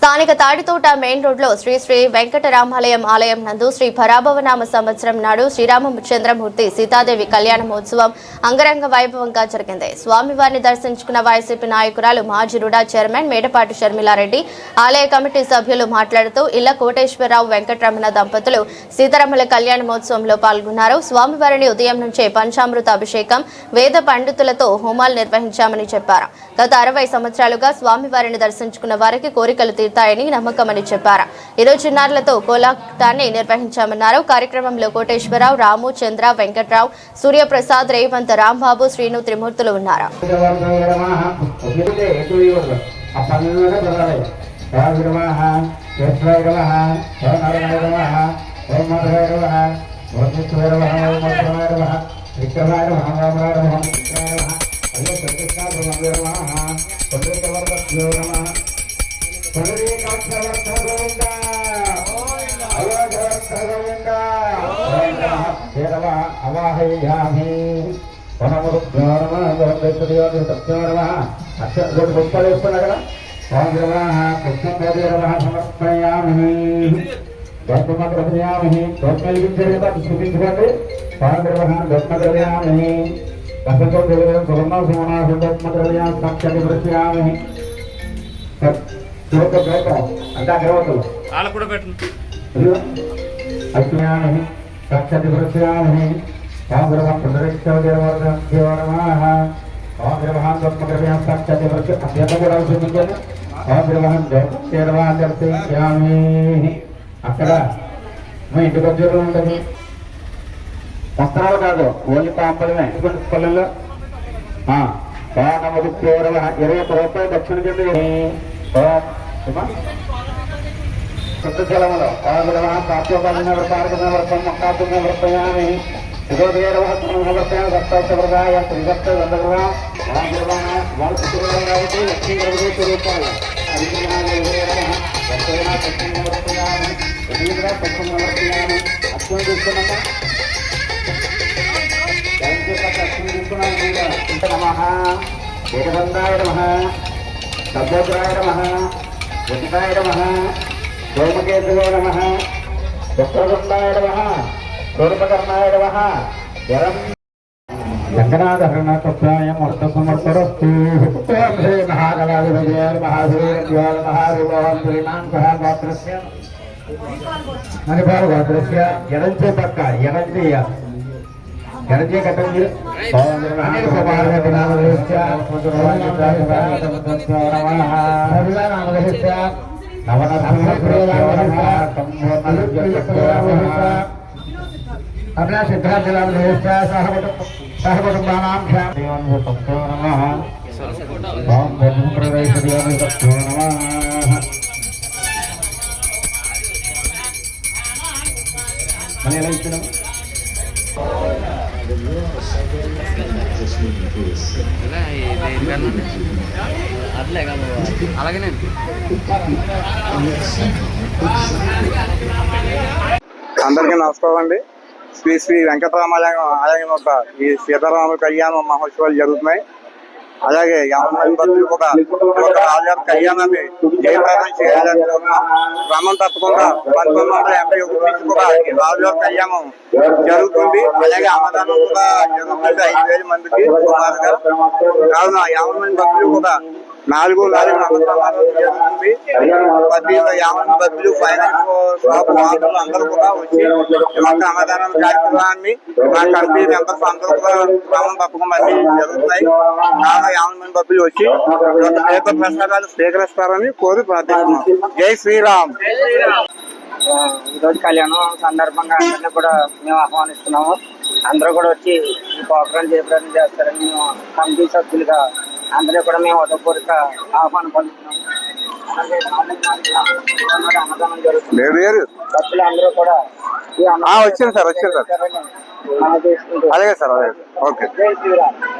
స్థానిక తాడితోట మెయిన్ రోడ్లో శ్రీ శ్రీ వెంకటరామాలయం ఆలయం నందు శ్రీ పరాభవనామ సంవత్సరం నాడు శ్రీరామచంద్రమూర్తి సీతాదేవి కళ్యాణ మహోత్సవం అంగరంగ వైభవంగా జరిగింది. స్వామివారిని దర్శించుకున్న వైసీపీ నాయకురాలు మాజిరుడా చైర్మన్ మేడపాటి షర్మిలారెడ్డి, ఆలయ కమిటీ సభ్యులు మాట్లాడుతూ ఇళ్ల కోటేశ్వరరావు వెంకటరమణ దంపతులు సీతారాముల కళ్యాణ మహోత్సవంలో పాల్గొన్నారు. స్వామివారిని ఉదయం నుంచే పంచామృత అభిషేకం, వేద పండితులతో హోమాలు నిర్వహించామని చెప్పారు. గత 60 సంవత్సరాలుగా స్వామివారిని దర్శించుకున్న వారికి కోరికలు తీర్తాయని నమ్మకమని చెప్పారు. ఈరోజు చిన్నారులతో కోలాటాన్ని నిర్వహించామన్నారు. కార్యక్రమంలో కోటేశ్వరరావు, రాము, చంద్ర, వెంకట్రావు, సూర్యప్రసాద్, రేవంత్, రాంబాబు, శ్రీను త్రిమూర్తులు ఉన్నారు. అక్కడ మా ఇంటి దగ్గరలో ఉంటుంది. వస్త్రాలు కాదు, ఓన్లీ పాపలమే. పల్లెల్లో 21 రూపాయలు దక్షిణ కింద శుద్ధజలములో ఏకదండాయ నమః, సర్వోగ్రాయ నమః, వసితాయ నమః, సోమకేతువే నమః, వక్రతుండాయ నమః, సూర్పకర్ణాయ నమః. జగన్నాథహరణాయ సమర్పరస్తు శ్రీ మహాగణాధిపతయే మహాదేవాయ మహాదేవాంతరినాంకః మణిపాల గోత్రస్య ఎడంచే పక్క ఎడంచే కట్టండి. అందరికీ నమస్కారం అండి. శ్రీ శ్రీ వెంకటరామాలయం ఆలయం యొక్క ఈ సీతారాముల కళ్యాణ మహోత్సవాలు జరుగుతున్నాయి. అలాగే 50 మంది భక్తులు కూడా రాజుగారి కళ్యాణాన్ని జయప్రదం చేయాలని క్రమం తప్పకుండా 1981 నుంచి కూడా ఈ రాజుగారి కళ్యాణం జరుగుతుంది. అలాగే అన్నదానం కూడా జరుగుతుంది 5,000 మందికి సుమారుగా. కావున 50 మంది భక్తులు కూడా 4 అన్నదానాలు జరుగుతుంది. ప్రతి 50 మంది భక్తులు ఫైనాన్స్ షాప్ వాళ్ళు అందరూ కూడా వచ్చి మొత్తం అన్నదానం కార్యక్రమాన్ని మా కమిటీ మెంబర్స్ అందరూ కూడా క్రమం తప్పకుండా అన్ని జరుగుతున్నాయి. 50 మంది భక్తులు వచ్చి తీర్థ ప్రసాదాలు స్వీకరిస్తారని కోరి ప్రార్థిస్తున్నాం. జై శ్రీరామ్. ఈరోజు కళ్యాణం సందర్భంగా అందరినీ కూడా మేము ఆహ్వానిస్తున్నాము. అందరూ కూడా వచ్చి ఈ ప్రోగ్రాం జయప్రదం చేస్తారని మేము కమిటీ సభ్యులుగా అందరూ కూడా మేము ఉదయపూర్వక ఆహ్వానం పొందుతున్నాము. అన్నదానం జరుగుతుంది. భక్తులు అందరూ కూడా వచ్చారు సార్ అలాగే సార్. ఓకే. జై శ్రీరామ్.